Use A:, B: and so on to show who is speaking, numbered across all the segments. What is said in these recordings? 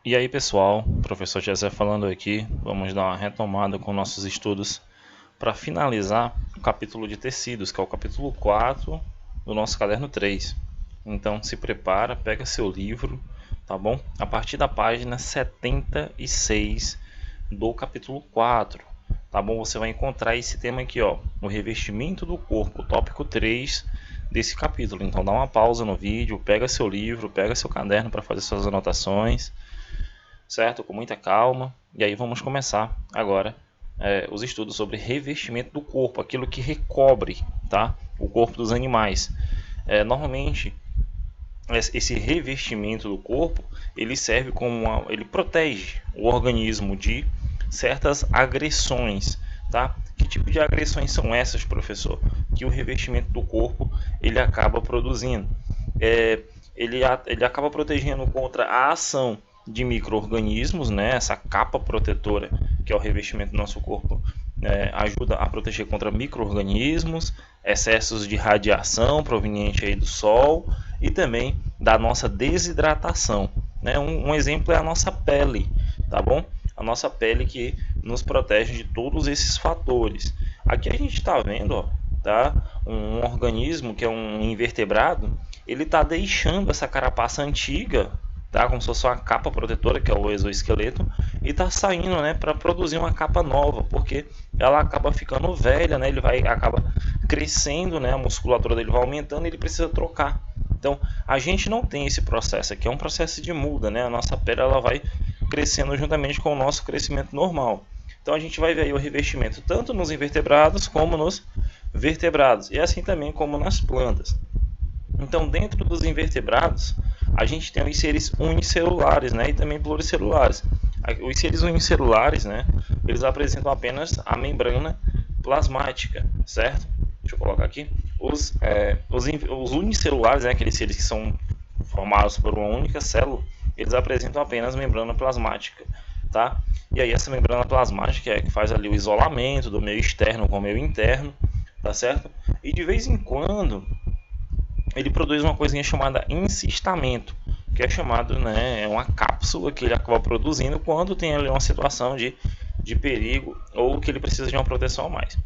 A: E aí pessoal, professor José falando aqui, vamos dar uma retomada com nossos estudos para finalizar o capítulo de tecidos, que é o capítulo 4 do nosso caderno 3. Então se prepara, pega seu livro, tá bom? A partir da página 76 do capítulo 4, tá bom? Você vai encontrar esse tema aqui, ó, o revestimento do corpo, tópico 3 desse capítulo. Então dá uma pausa no vídeo, pega seu livro, pega seu caderno para fazer suas anotações, certo? Com muita calma. E aí vamos começar agora os estudos sobre revestimento do corpo, aquilo que recobre, tá? O corpo dos animais. Normalmente esse revestimento do corpo ele serve como ele protege o organismo de certas agressões, tá? Que tipo de agressões são essas, professor? Que o revestimento do corpo ele acaba produzindo. Ele acaba protegendo contra a ação de micro-organismos, né? Essa capa protetora que é o revestimento do nosso corpo ajuda a proteger contra micro-organismos, excessos de radiação proveniente aí do sol e também da nossa desidratação, né? Um exemplo é a nossa pele, tá bom? A nossa pele que nos protege de todos esses fatores. Aqui a gente está vendo, ó, tá? Um organismo que é um invertebrado, ele está deixando essa carapaça antiga, tá? Como se fosse uma capa protetora, que é o exoesqueleto, e está saindo, né, para produzir uma capa nova, porque ela acaba ficando velha, né? Ele acaba crescendo, né? A musculatura dele vai aumentando e ele precisa trocar. Então, a gente não tem esse processo aqui, é um processo de muda, né? A nossa pele ela vai crescendo juntamente com o nosso crescimento normal. Então, a gente vai ver aí o revestimento tanto nos invertebrados como nos vertebrados, e assim também como nas plantas. Então, dentro dos invertebrados, a gente tem os seres unicelulares, né, e também pluricelulares. Os seres unicelulares, né, eles apresentam apenas a membrana plasmática, certo? Deixa eu colocar aqui. Os unicelulares, né, aqueles seres que são formados por uma única célula, eles apresentam apenas membrana plasmática, tá? E aí essa membrana plasmática é que faz ali o isolamento do meio externo com o meio interno, tá certo? E de vez em quando ele produz uma coisinha chamada encistamento, que é chamado, né, é uma cápsula que ele acaba produzindo quando tem ali uma situação de perigo ou que ele precisa de uma proteção a mais.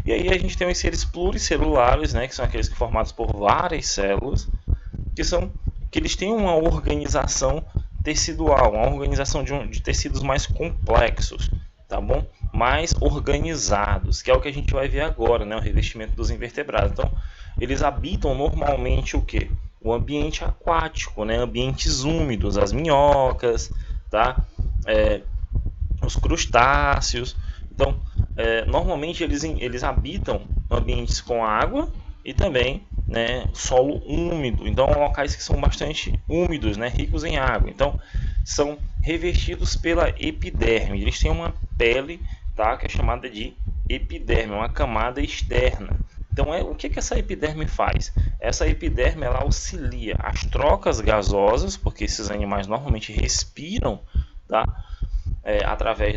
A: E aí a gente tem os seres pluricelulares, né, que são aqueles formados por várias células, que eles têm uma organização tecidual, uma organização de tecidos mais complexos, tá bom? Mais organizados, que é o que a gente vai ver agora, né, o revestimento dos invertebrados. Então, eles habitam normalmente o que? O ambiente aquático, né? Ambientes úmidos, as minhocas, tá? Os crustáceos. Então, normalmente eles habitam ambientes com água e também, né, solo úmido. Então, locais que são bastante úmidos, né, ricos em água. Então, são revestidos pela epiderme. Eles têm uma pele, tá, que é chamada de epiderme, uma camada externa. Então, o que essa epiderme faz? Essa epiderme ela auxilia as trocas gasosas, porque esses animais normalmente respiram, tá? Através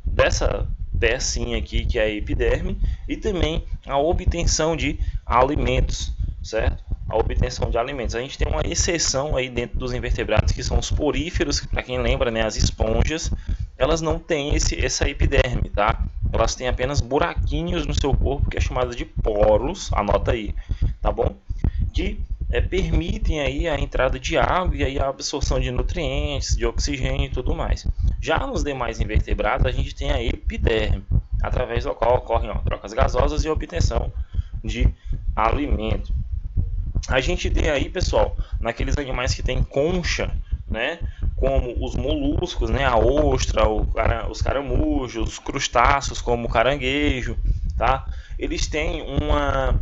A: dessa pecinha aqui, que é a epiderme, e também a obtenção de alimentos, certo? A obtenção de alimentos. A gente tem uma exceção aí dentro dos invertebrados, que são os poríferos, para quem lembra, né, as esponjas, elas não têm essa epiderme, tá? Elas têm apenas buraquinhos no seu corpo, que é chamado de poros, anota aí, tá bom? Que permitem aí a entrada de água e aí a absorção de nutrientes, de oxigênio e tudo mais. Já nos demais invertebrados, a gente tem a epiderme, através da qual ocorrem trocas gasosas e obtenção de alimento. A gente tem aí, pessoal, naqueles animais que têm concha, né, como os moluscos, né, a ostra, os caramujos, os crustáceos, como o caranguejo, tá? Eles têm uma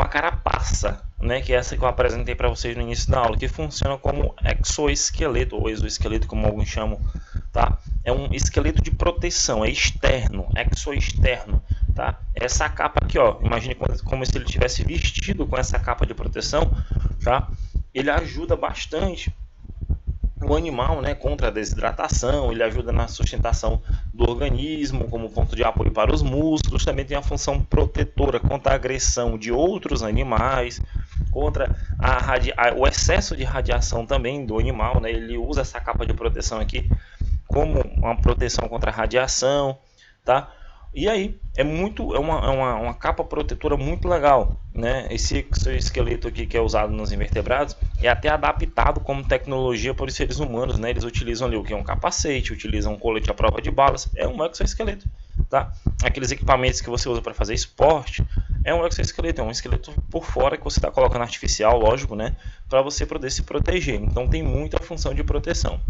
A: carapaça, né, que é essa que eu apresentei para vocês no início da aula, que funciona como exoesqueleto, ou exoesqueleto, como alguns chamam, tá? É um esqueleto de proteção, é externo, exoexterno, tá? Essa capa aqui, ó, imagine como se ele tivesse vestido com essa capa de proteção, tá? Ele ajuda bastante o animal, né, contra a desidratação, ele ajuda na sustentação do organismo, como ponto de apoio para os músculos, também tem a função protetora contra a agressão de outros animais, contra o excesso de radiação também do animal, né? Ele usa essa capa de proteção aqui como uma proteção contra a radiação, tá? E aí é uma capa protetora muito legal, né? Esse esqueleto aqui que é usado nos invertebrados é até adaptado como tecnologia para os seres humanos, né? Eles utilizam ali o que é um capacete, utilizam um colete à prova de balas, é um exoesqueleto, tá? Aqueles equipamentos que você usa para fazer esporte é um exoesqueleto, é um esqueleto por fora que você está colocando artificial, lógico, né? Para você poder se proteger. Então tem muita função de proteção.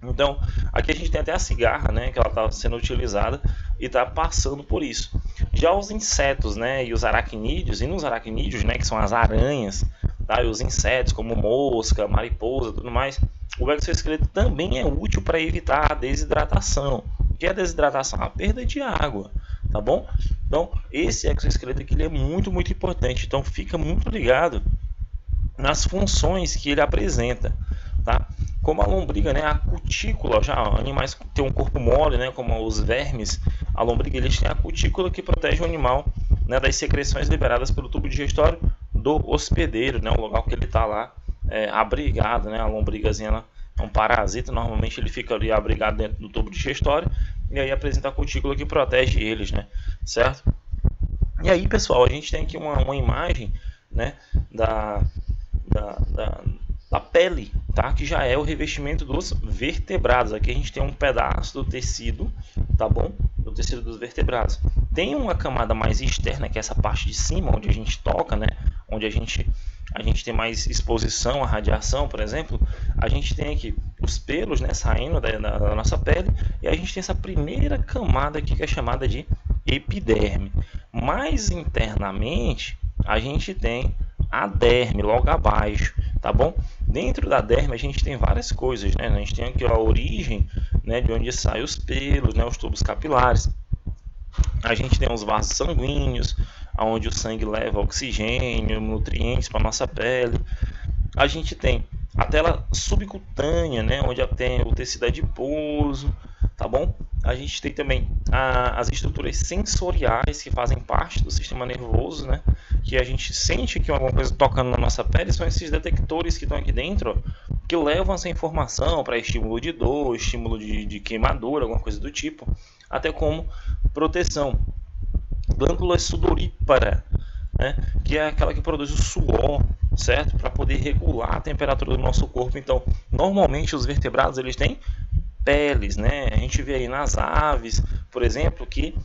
A: Então, aqui a gente tem até a cigarra, né, que ela está sendo utilizada e está passando por isso. Já os insetos, né, e os aracnídeos, e nos aracnídeos, né, que são as aranhas, tá, e os insetos como mosca, mariposa, tudo mais, o exoesqueleto também é útil para evitar a desidratação. O que é a desidratação? A perda de água, tá bom? Então, esse exoesqueleto aqui ele é muito importante. Então, fica muito ligado nas funções que ele apresenta, tá? Como a lombriga, né, a cutícula, já animais que têm um corpo mole, né, como os vermes, a lombriga eles têm a cutícula que protege o animal, né, das secreções liberadas pelo tubo digestório do hospedeiro, né, o local que ele está lá abrigado, né, a lombrigazinha ela é um parasita, normalmente ele fica ali abrigado dentro do tubo digestório e aí apresenta a cutícula que protege eles, né, certo? E aí, pessoal, a gente tem aqui uma imagem, né, da pele, tá? Que já é o revestimento dos vertebrados. Aqui a gente tem um pedaço do tecido, tá bom? Do tecido dos vertebrados. Tem uma camada mais externa, que é essa parte de cima, onde a gente toca, né? Onde a gente tem mais exposição à radiação, por exemplo. A gente tem aqui os pelos, né, saindo da nossa pele, e a gente tem essa primeira camada aqui que é chamada de epiderme. Mais internamente, a gente tem a derme logo abaixo, tá bom? Dentro da derme a gente tem várias coisas, né? A gente tem aqui a origem, né, de onde saem os pelos, né, os tubos capilares. A gente tem os vasos sanguíneos, onde o sangue leva oxigênio, nutrientes para nossa pele. A gente tem a tela subcutânea, né, onde tem o tecido adiposo, tá bom? A gente tem também as estruturas sensoriais que fazem parte do sistema nervoso, né? Que a gente sente que alguma coisa tocando na nossa pele, são esses detectores que estão aqui dentro, ó, que levam essa informação para estímulo de dor, estímulo de queimadura, alguma coisa do tipo, até como proteção. Glândula sudorípara, né? Que é aquela que produz o suor, certo? Para poder regular a temperatura do nosso corpo. Então, normalmente os vertebrados eles têm peles, né? A gente vê aí nas aves, por exemplo, que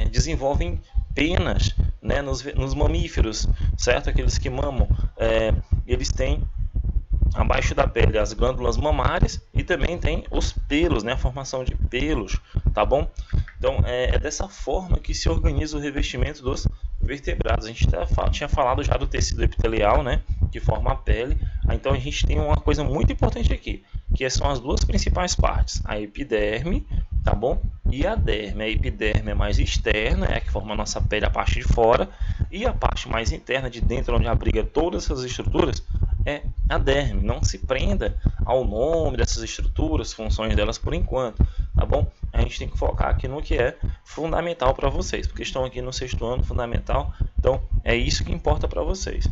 A: desenvolvem penas, né? Nos mamíferos, certo? Aqueles que mamam, eles têm abaixo da pele as glândulas mamárias e também tem os pelos, né? A formação de pelos, tá bom? Então é dessa forma que se organiza o revestimento dos vertebrados. A gente tinha falado já do tecido epitelial, né? Que forma a pele. Então a gente tem uma coisa muito importante aqui, que são as duas principais partes, a epiderme, tá bom? E a derme. A epiderme é mais externa, é a que forma a nossa pele, a parte de fora, e a parte mais interna, de dentro, onde abriga todas essas estruturas, é a derme. Não se prenda ao nome dessas estruturas, funções delas por enquanto, tá bom? A gente tem que focar aqui no que é fundamental para vocês, porque estão aqui no sexto ano fundamental, então é isso que importa para vocês.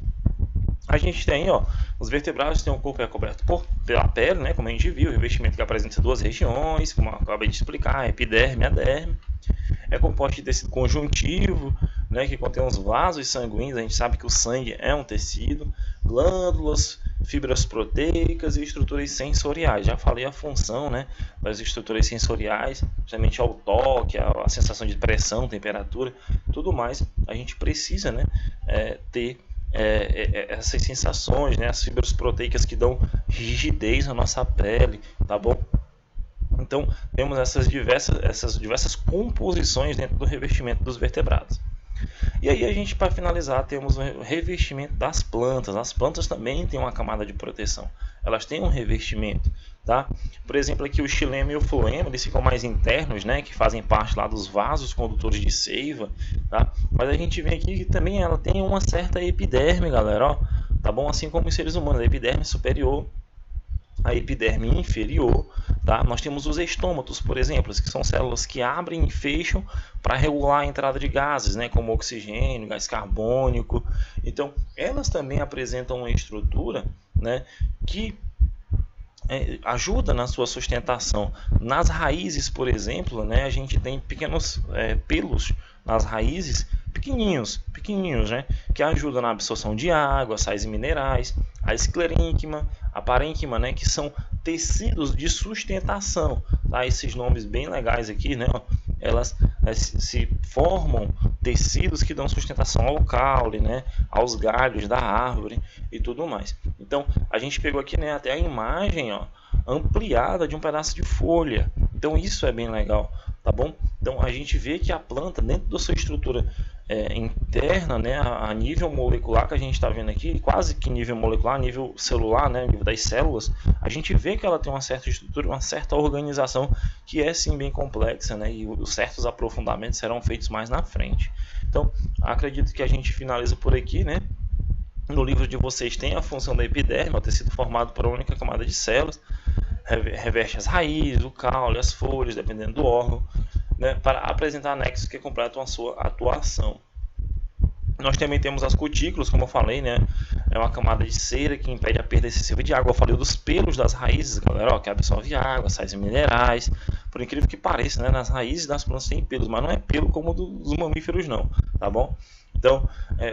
A: A gente tem, ó, os vertebrados têm um corpo coberto pela pele, né, como a gente viu, o revestimento que apresenta duas regiões, como eu acabei de explicar, a epiderme e a derme. É composto de tecido conjuntivo, né, que contém os vasos sanguíneos. A gente sabe que o sangue é um tecido, glândulas, fibras proteicas e estruturas sensoriais. Já falei a função, né, das estruturas sensoriais, justamente ao toque, a sensação de pressão, temperatura, tudo mais. A gente precisa, né, ter essas sensações, né, as fibras proteicas que dão rigidez na nossa pele, tá bom? Então temos essas diversas composições dentro do revestimento dos vertebrados. E aí a gente, para finalizar, temos o revestimento das plantas. As plantas também têm uma camada de proteção, elas têm um revestimento, tá? Por exemplo, aqui o xilema e o floema, eles ficam mais internos, né, que fazem parte lá dos vasos condutores de seiva, tá? Mas a gente vê aqui que também ela tem uma certa epiderme, galera, ó, tá bom? Assim como os seres humanos, a epiderme superior a epiderme inferior, tá? Nós temos os estômatos, por exemplo, que são células que abrem e fecham para regular a entrada de gases, né, como oxigênio, gás carbônico. Então, elas também apresentam uma estrutura, né, que ajuda na sua sustentação. Nas raízes, por exemplo, né, a gente tem pequenos pelos nas raízes, pequenininhos, né, que ajudam na absorção de água, sais minerais, a esclerênquima, a parênquima, né, que são tecidos de sustentação, tá? Esses nomes bem legais aqui, né, elas se formam tecidos que dão sustentação ao caule, né, aos galhos da árvore e tudo mais. Então, a gente pegou aqui, né, até a imagem, ó, ampliada de um pedaço de folha. Então, isso é bem legal, tá bom? Então, a gente vê que a planta, dentro da sua estrutura interna, né, a nível molecular que a gente está vendo aqui, quase que nível molecular, nível celular, né, nível das células, a gente vê que ela tem uma certa estrutura, uma certa organização que é sim bem complexa, né, e os certos aprofundamentos serão feitos mais na frente. Então, acredito que a gente finaliza por aqui, né? No livro de vocês tem a função da epiderme, o tecido formado por uma única camada de células, reveste as raízes, o caule, as folhas, dependendo do órgão, né, para apresentar anexos que completam a sua atuação. Nós também temos as cutículas, como eu falei, né? É uma camada de cera que impede a perda excessiva de água. Eu falei dos pelos das raízes, galera, ó, que absorve água, sais minerais. Por incrível que pareça, né? Nas raízes das plantas tem pelos, mas não é pelo como dos mamíferos, não, tá bom? Então,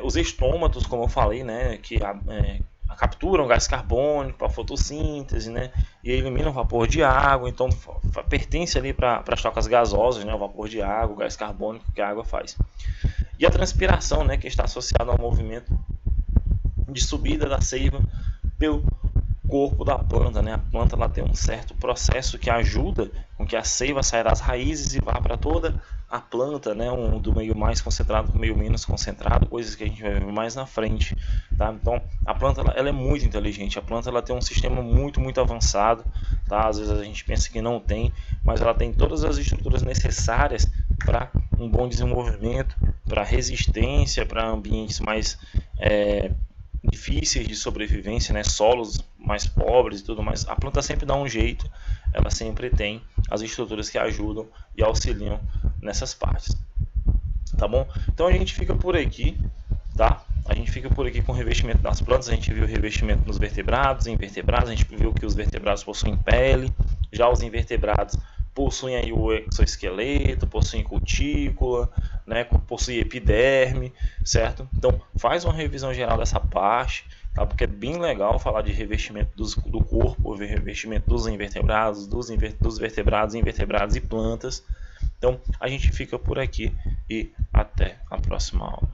A: os estômatos, como eu falei, né? Que capturam gás carbônico para fotossíntese, né? E eliminam o vapor de água. Então, pertence ali para as trocas gasosas, né? O vapor de água, o gás carbônico que a água faz. E a transpiração, né, que está associada ao movimento de subida da seiva pelo corpo da planta, né? A planta ela tem um certo processo que ajuda com que a seiva saia das raízes e vá para toda a planta, né? Do meio mais concentrado para o meio menos concentrado, coisas que a gente vai ver mais na frente, tá? Então, a planta ela é muito inteligente, a planta ela tem um sistema muito avançado, tá? Às vezes a gente pensa que não tem, mas ela tem todas as estruturas necessárias para um bom desenvolvimento, para resistência, para ambientes mais difíceis de sobrevivência, né? Solos mais pobres e tudo mais. A planta sempre dá um jeito, ela sempre tem as estruturas que ajudam e auxiliam nessas partes, tá bom? Então a gente fica por aqui, tá? A gente fica por aqui com o revestimento das plantas. A gente viu o revestimento nos vertebrados e invertebrados. A gente viu que os vertebrados possuem pele, já os invertebrados possuem aí o exoesqueleto, possuem cutícula, né, possui epiderme, certo? Então faz uma revisão geral dessa parte, tá? Porque é bem legal falar de revestimento do corpo, revestimento dos invertebrados, dos vertebrados, invertebrados e plantas. Então a gente fica por aqui e até a próxima aula.